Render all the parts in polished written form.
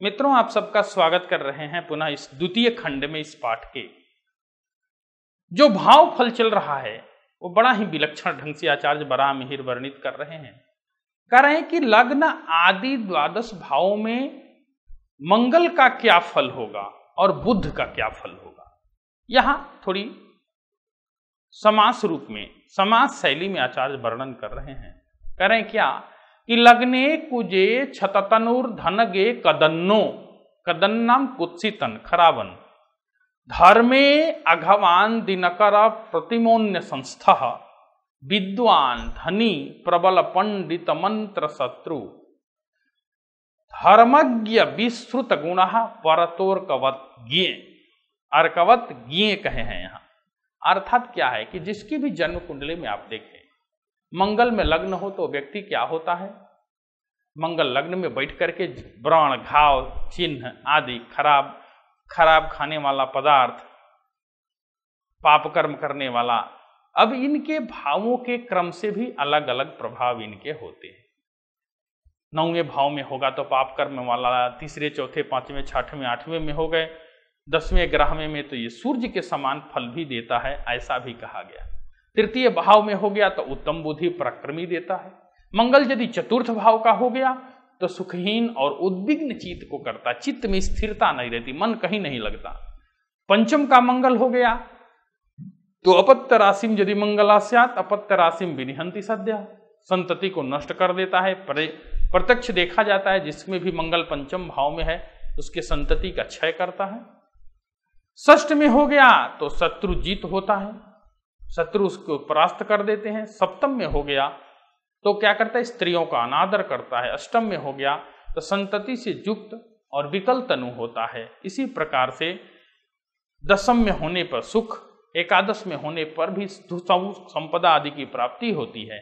मित्रों, आप सबका स्वागत कर रहे हैं पुनः इस द्वितीय खंड में। इस पाठ के जो भाव फल चल रहा है वो बड़ा ही विलक्षण ढंग से आचार्य वराह मिहिर वर्णित कर रहे हैं। कह रहे हैं कि लग्न आदि द्वादश भावों में मंगल का क्या फल होगा और बुध का क्या फल होगा। यहां थोड़ी समास रूप में, समास शैली में आचार्य वर्णन कर रहे हैं। कह रहे हैं क्या कि लग्ने कुजे छततनुर्धनगे कदन्नो, कदन्नाम कुत्सितन खरावन, धर्मे अघवान दिनकर प्रतिमोन्य संस्थ, विद्वान धनी प्रबल पंडित मंत्र शत्रु, धर्मज्ञ विश्रुत गुण परतोर्कवत ज्ञे। अर्कवत ज्ञे कहे हैं यहाँ। अर्थात क्या है कि जिसकी भी जन्म कुंडली में आप देखें, मंगल में लग्न हो तो व्यक्ति क्या होता है, मंगल लग्न में बैठ करके व्रण घाव चिन्ह आदि खराब खाने वाला पदार्थ, पाप कर्म करने वाला, अब इनके भावों के क्रम से भी अलग अलग प्रभाव इनके होते हैं। 9वें भाव में होगा तो पाप कर्म वाला, तीसरे चौथे पांचवें छठवें आठवें में हो गए, 10वें ग्रह में तो ये सूर्य के समान फल भी देता है, ऐसा भी कहा गया। तृतीय भाव में हो गया तो उत्तम बुद्धि पराक्रमी देता है। मंगल यदि चतुर्थ भाव का हो गया तो सुखहीन और उद्विग्न चित्त को करता, चित्त में स्थिरता नहीं रहती, मन कहीं नहीं लगता। पंचम का मंगल हो गया तो अपत्य राशिम यदि मंगलास्यात् अपत्य राशिम विनिहंति सद्यः, संतति को नष्ट कर देता है। प्रत्यक्ष देखा जाता है जिसमें भी मंगल पंचम भाव में है उसके संतति का क्षय करता है। षष्ठ में हो गया तो शत्रु जीत होता है, शत्रु उसको परास्त कर देते हैं। सप्तम में हो गया तो क्या करता है, स्त्रियों का अनादर करता है। अष्टम में हो गया तो संतति से युक्त और विकल तनु होता है। इसी प्रकार से दशम में होने पर सुख, एकादश में होने पर भी संपदा आदि की प्राप्ति होती है।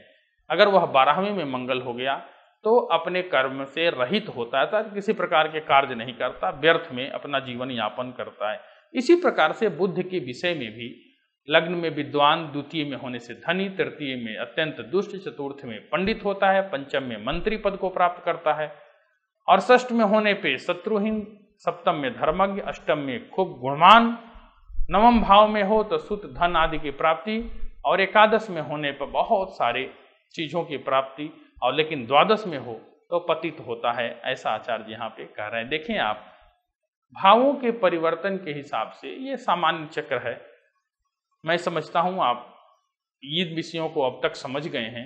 अगर वह 12वें में मंगल हो गया तो अपने कर्म से रहित होता है, तो किसी प्रकार के कार्य नहीं करता, व्यर्थ में अपना जीवन यापन करता है। इसी प्रकार से बुद्ध के विषय में भी लग्न में विद्वान, द्वितीय में होने से धनी, तृतीय में अत्यंत दुष्ट, चतुर्थ में पंडित होता है, पंचम में मंत्री पद को प्राप्त करता है और षष्ठ में होने पे शत्रुहीन, सप्तम में धर्मज्ञ, अष्टम में खूब गुणवान, नवम भाव में हो तो सुत धन आदि की प्राप्ति और एकादश में होने पर बहुत सारे चीजों की प्राप्ति, और लेकिन द्वादश में हो तो पतित होता है। ऐसा आचार्य यहाँ पे कह रहे हैं। देखें आप, भावों के परिवर्तन के हिसाब से ये सामान्य चक्र है। मैं समझता हूं आप ये विषयों को अब तक समझ गए हैं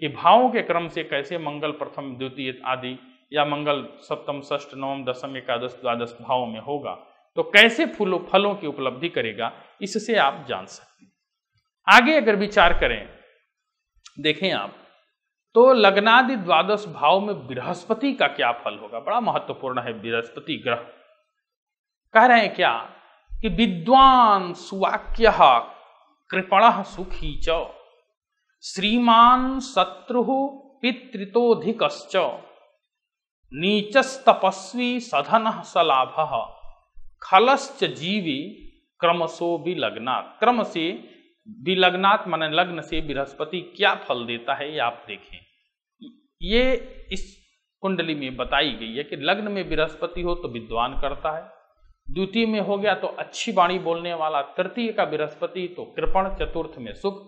कि भावों के क्रम से कैसे मंगल प्रथम, द्वितीय आदि, या मंगल सप्तम, षष्ठ, नवम, दशम, एकादश, द्वादश भाव में होगा तो कैसे फलों की उपलब्धि करेगा, इससे आप जान सकते हैं। आगे अगर विचार करें, देखें आप, तो लग्नादि द्वादश भाव में बृहस्पति का क्या फल होगा। बड़ा महत्वपूर्ण है बृहस्पति ग्रह। कह रहे हैं क्या कि विद्वान सुवाक्य कृपण सुखी च, श्रीमान शत्रु पितृतोधिकश्च, नीचस्तपस्वी सधन सलाभ, खलश्च जीवी क्रमशो विलग्नात्। क्रम से विलग्नात् माने लग्न से बृहस्पति क्या फल देता है ये आप देखें। ये इस कुंडली में बताई गई है कि लग्न में बृहस्पति हो तो विद्वान करता है, द्वितीय में हो गया तो अच्छी वाणी बोलने वाला, तृतीय का बृहस्पति तो कृपण, चतुर्थ में सुख,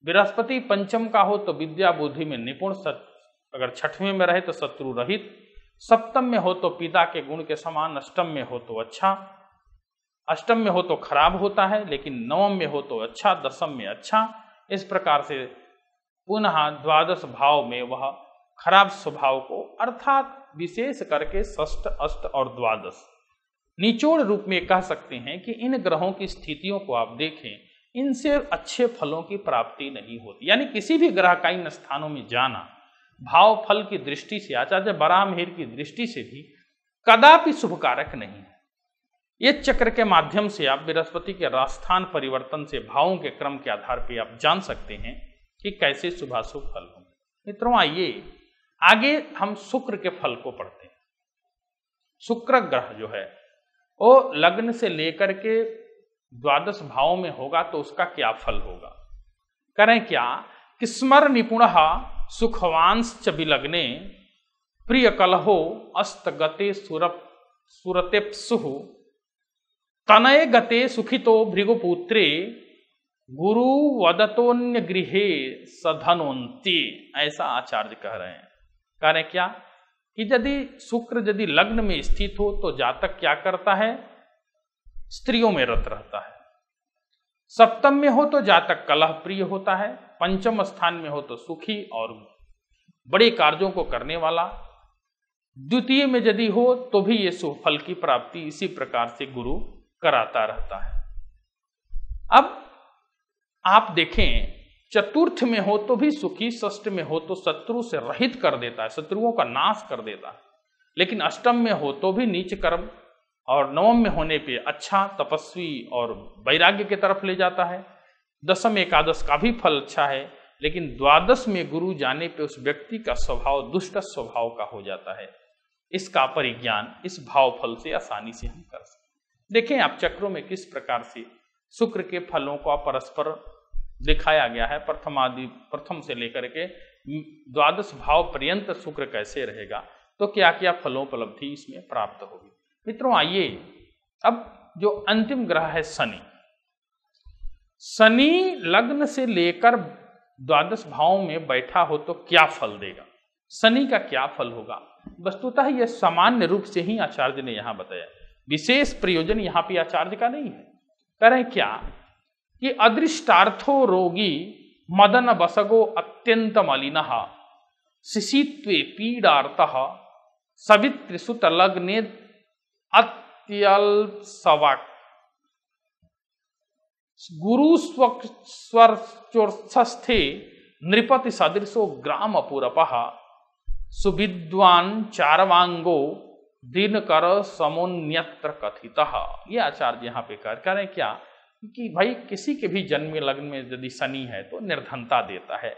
बृहस्पति पंचम का हो तो विद्या बुद्धि में निपुण, अगर छठवें में रहे तो शत्रु रहित, सप्तम में हो तो पिता के गुण के समान, अष्टम में हो तो अच्छा, अष्टम में हो तो खराब होता है, लेकिन नवम में हो तो अच्छा, दशम में अच्छा। इस प्रकार से पुनः द्वादश भाव में वह खराब स्वभाव को, अर्थात विशेष करके षष्ठ, अष्ट और द्वादश, निचोड़ रूप में कह सकते हैं कि इन ग्रहों की स्थितियों को आप देखें, इनसे अच्छे फलों की प्राप्ति नहीं होती। यानी किसी भी ग्रह का इन स्थानों में जाना भाव फल की दृष्टि से, आचार्य वराह मिहिर की दृष्टि से भी कदापि शुभकारक नहीं है। ये चक्र के माध्यम से आप बृहस्पति के राजस्थान परिवर्तन से भावों के क्रम के आधार पर आप जान सकते हैं कि कैसे शुभाशुभ फल होंगे। मित्रों, आइए आगे हम शुक्र के फल को पढ़ते हैं। शुक्र ग्रह जो है वो लग्न से लेकर के द्वादश भाव में होगा तो उसका क्या फल होगा। करें क्या कि स्मर निपुण सुखवांश्च विलग्ने, प्रिय कलहो अस्तगते सुरप सुरतेप्सुः तनय गते सुखितो भृगुपुत्रे गुरु वदतोन्य गृहे सधनोन्ति। ऐसा आचार्य कह रहे हैं। कह रहे क्या कि यदि शुक्र यदि लग्न में स्थित हो तो जातक क्या करता है, स्त्रियों में रत रहता है। सप्तम में हो तो जातक कलह प्रिय होता है। पंचम स्थान में हो तो सुखी और बड़े कार्यों को करने वाला। द्वितीय में यदि हो तो भी ये शुभ फल की प्राप्ति इसी प्रकार से गुरु कराता रहता है। अब आप देखें, चतुर्थ में हो तो भी सुखी, षष्ठ में हो तो शत्रु से रहित कर देता है, शत्रुओं का नाश कर देता है। लेकिन अष्टम में हो तो भी नीच कर्म, और नवम में होने पे अच्छा तपस्वी और वैराग्य की तरफ ले जाता है। दशम एकादश का भी फल अच्छा है, लेकिन द्वादश में गुरु जाने पे उस व्यक्ति का स्वभाव दुष्ट स्वभाव का हो जाता है। इसका परिज्ञान इस भाव फल से आसानी से हम कर सकते। देखें आप चक्रों में किस प्रकार से शुक्र के फलों को परस्पर दिखाया गया है। प्रथम से लेकर के द्वादश भाव पर्यंत शुक्र कैसे रहेगा, तो क्या क्या फलोपलब्धि इसमें प्राप्त होगी। मित्रों आइए, अब जो अंतिम ग्रह है शनि, शनि लग्न से लेकर द्वादश भाव में बैठा हो तो क्या फल देगा, शनि का क्या फल होगा। वस्तुतः यह सामान्य रूप से ही आचार्य ने यहां बताया, विशेष प्रयोजन यहां पे आचार्य का नहीं है। कह रहे क्या कि अदृष्टार्थो रोगी मदन बसगो अत्यंत मलिनः शिशित्वे पीडार्तः सवित्रिसुत लग्ने अत्यल्पसवाक् गुरु स्वर्चोत्स्थे नृपति सदृशो ग्राम अपूरपः सुविद्वान चारवांगो दिनकर समोन्यत्र कथितः। ये आचार्य यहाँ पे कह रहे हैं क्या कि भाई किसी के भी जन्म लग्न में यदि शनि है तो निर्धनता देता है,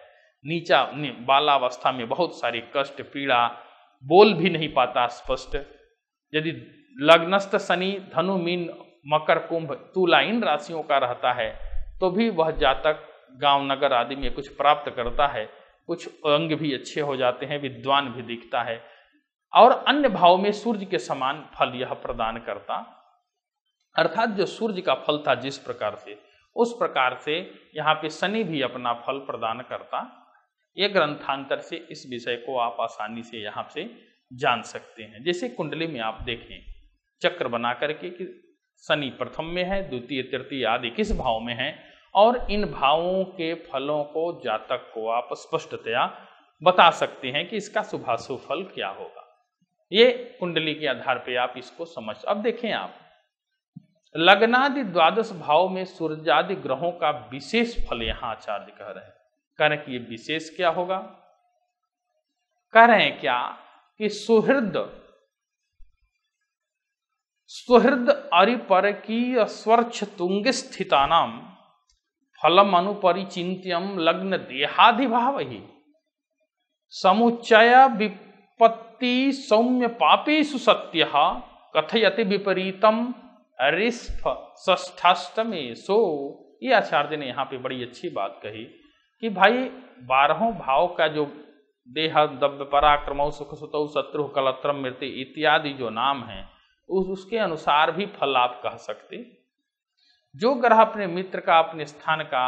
नीचा बालावस्था में बहुत सारी कष्ट पीड़ा, बोल भी नहीं पाता स्पष्ट। यदि लग्नस्थ शनि धनु मीन मकर कुंभ तुला इन राशियों का रहता है तो भी वह जातक गांव नगर आदि में कुछ प्राप्त करता है, कुछ अंग भी अच्छे हो जाते हैं, विद्वान भी दिखता है, और अन्य भाव में सूर्य के समान फल यह प्रदान करता। अर्थात जो सूर्य का फल था जिस प्रकार से, उस प्रकार से यहाँ पे शनि भी अपना फल प्रदान करता। ये ग्रंथांतर से इस विषय को आप आसानी से यहाँ से जान सकते हैं। जैसे कुंडली में आप देखें चक्र बना करके कि शनि प्रथम में है, द्वितीय तृतीय आदि किस भाव में है, और इन भावों के फलों को जातक को आप स्पष्टतया बता सकते हैं कि इसका शुभाशुभ फल क्या होगा। ये कुंडली के आधार पे आप इसको समझ। अब देखें आप लग्नादि द्वादश भाव में सूर्यादि ग्रहों का विशेष फल यहां आचार्य कह रहे हैं। कह रहे हैं कि ये विशेष क्या होगा, कह रहे हैं क्या कि सुहृद अरिपरकीय स्वर्च तुंग स्थितानाम फलम अनुपरिचिन्त्यम लग्न देहाधिभाव ही समुच्चय विपत्ति सौम्य पापेषु सत्य कथयति विपरीतम रिस्फ षष्ठाष्टमे सो। ये आचार्य ने यहाँ पे बड़ी अच्छी बात कही कि भाई 12 भाव का जो देह दव्य पराक्रम सुख सुतौ शत्रु कलत्रम मृत्यु इत्यादि जो नाम है उसके अनुसार भी फल आप कह सकते। जो ग्रह अपने मित्र का, अपने स्थान का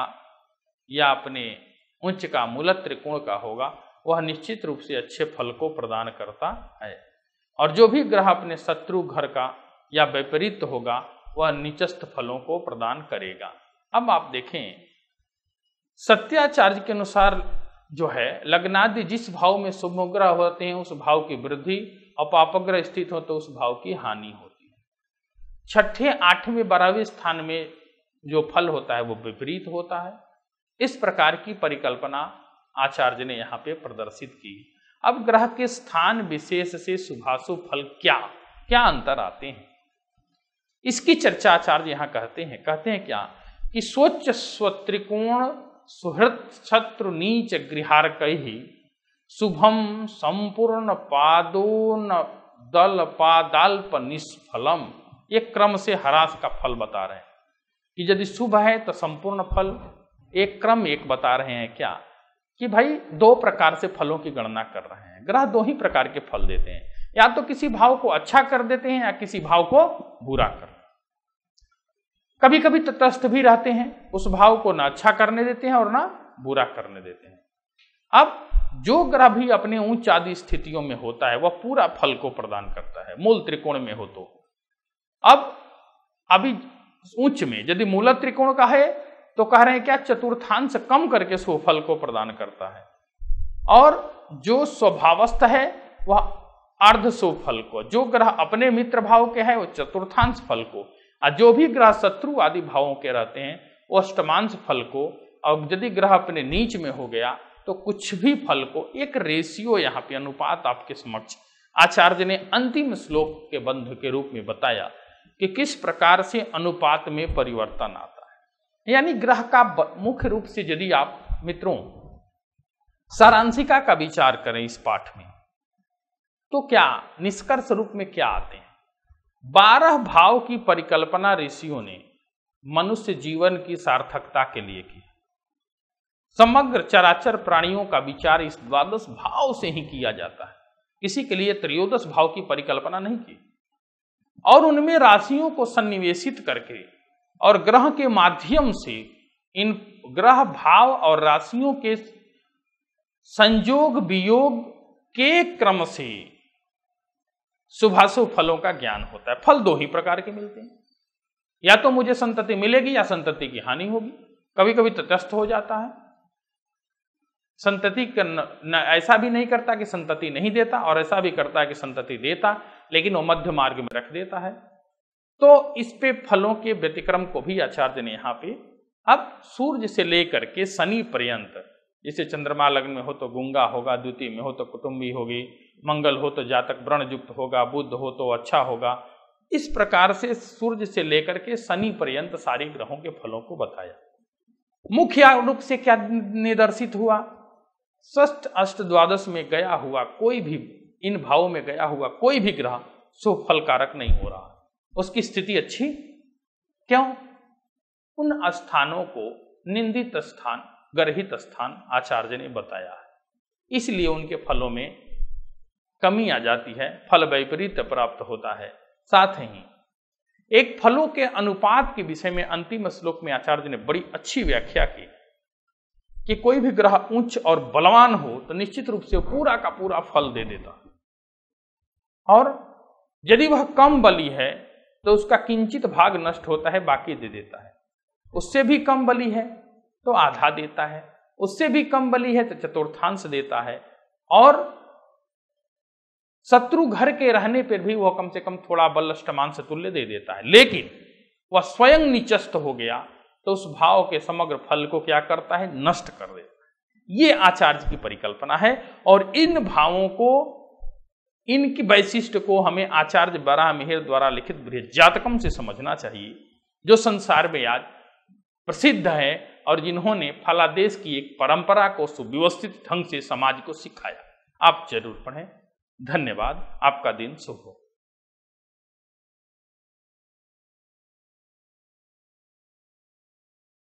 या अपने उच्च का मूल त्रिकोण का होगा वह निश्चित रूप से अच्छे फल को प्रदान करता है, और जो भी ग्रह अपने शत्रु घर का या विपरीत होगा वह निचस्थ फलों को प्रदान करेगा। अब आप देखें सत्याचार्य के अनुसार जो है लग्नादि जिस भाव में शुभ ग्रह होते हैं उस भाव की वृद्धि, और पापग्रह स्थित हो तो उस भाव की हानि होती है। छठे 8वें 12वें स्थान में जो फल होता है वो विपरीत होता है। इस प्रकार की परिकल्पना आचार्य ने यहाँ पे प्रदर्शित की। अब ग्रह के स्थान विशेष से शुभाशुभ फल क्या क्या अंतर आते हैं, इसकी चर्चा आचार्य यहाँ कहते हैं क्या कि स्वच्छ स्वत्रिकोण सुहृत शत्रु नीच गृहार्कैहि शुभम संपूर्ण पादोन दल पादाल्प निष्फलम। ये क्रम से ह्रास का फल बता रहे हैं कि यदि शुभ है तो संपूर्ण फल। एक क्रम एक बता रहे हैं क्या कि भाई 2 प्रकार से फलों की गणना कर रहे हैं। ग्रह 2 ही प्रकार के फल देते हैं। या तो किसी भाव को अच्छा कर देते हैं या किसी भाव को बुरा कर, कभी कभी तटस्थ भी रहते हैं, उस भाव को ना अच्छा करने देते हैं और ना बुरा करने देते हैं। अब जो ग्रह भी अपने उच्च आदि स्थितियों में होता है वह पूरा फल को प्रदान करता है। मूल त्रिकोण में हो तो अब अभी उच्च में यदि मूल त्रिकोण का है तो कह रहे हैं क्या, चतुर्थांश कम करके सो फल को प्रदान करता है, और जो स्वभावस्थ है वह अर्ध शुभ फल को, जो ग्रह अपने मित्र भाव के है वो चतुर्थांश फल को, और जो भी ग्रह शत्रु आदि भावों के रहते हैं वो अष्टमांश फल को, और यदि ग्रह अपने नीच में हो गया तो कुछ भी फल को। एक रेशियो यहाँ पे अनुपात आपके समक्ष आचार्य ने अंतिम श्लोक के बंध के रूप में बताया कि किस प्रकार से अनुपात में परिवर्तन आता है। यानी ग्रह का मुख्य रूप से यदि आप मित्रों सारांशिका का विचार करें इस पाठ में तो क्या निष्कर्ष रूप में क्या आते हैं। 12 भाव की परिकल्पना ऋषियों ने मनुष्य जीवन की सार्थकता के लिए की। समग्र चराचर प्राणियों का विचार इस 12 भाव से ही किया जाता है, किसी के लिए त्रयोदश भाव की परिकल्पना नहीं की, और उनमें राशियों को सन्निवेशित करके और ग्रह के माध्यम से इन ग्रह भाव और राशियों के संयोग वियोग के क्रम से शुभाशुभ फलों का ज्ञान होता है। फल 2 ही प्रकार के मिलते हैं, या तो मुझे संतति मिलेगी या संतति की हानि होगी। कभी कभी तटस्थ हो जाता है, संतति ऐसा भी नहीं करता कि संतति नहीं देता और ऐसा भी करता है कि संतति देता, लेकिन वो मध्य मार्ग में रख देता है। तो इस पे फलों के व्यतिक्रम को भी आचार्य ने यहाँ पे अब सूर्य से लेकर के शनि पर्यंत, जैसे चंद्रमा लग्न में हो तो गुंगा होगा, द्वितीय में हो तो कुटुंबी होगी, मंगल हो तो जातक व्रणयुक्त होगा, बुध हो तो अच्छा होगा, इस प्रकार से सूर्य से लेकर के शनि पर्यंत सारे ग्रहों के फलों को बताया। मुख्य रूप से क्या निदर्शित हुआ, षष्ठ अष्ट द्वादश में गया हुआ कोई भी, इन भावों में गया हुआ कोई भी ग्रह शुभ फल कारक नहीं हो रहा, उसकी स्थिति अच्छी क्यों। उन स्थानों को निंदित स्थान, गर्हित स्थान आचार्य ने बताया है, इसलिए उनके फलों में कमी आ जाती है, फल वैपरीत्य प्राप्त होता है। साथ ही एक फलों के अनुपात के विषय में अंतिम श्लोक में आचार्य ने बड़ी अच्छी व्याख्या की कि कोई भी ग्रह उच्च और बलवान हो तो निश्चित रूप से पूरा का पूरा फल दे देता है, और यदि वह कम बली है तो उसका किंचित भाग नष्ट होता है, बाकी दे देता है। उससे भी कम बली है तो आधा देता है, उससे भी कम बली है तो चतुर्थांश देता है, और शत्रु घर के रहने पर भी वह कम से कम थोड़ा बल अष्टमांश तुल्य दे देता है। लेकिन वह स्वयं निचस्त हो गया तो उस भाव के समग्र फल को क्या करता है, नष्ट कर देता है। ये आचार्य की परिकल्पना है, और इन भावों को, इनकी वैशिष्ट को हमें आचार्य बराह मिहिर द्वारा लिखित बृहज्जातकम से समझना चाहिए, जो संसार में आज प्रसिद्ध है और जिन्होंने फलादेश की एक परंपरा को सुव्यवस्थित ढंग से समाज को सिखाया। आप जरूर पढ़ें। धन्यवाद। आपका दिन शुभ हो।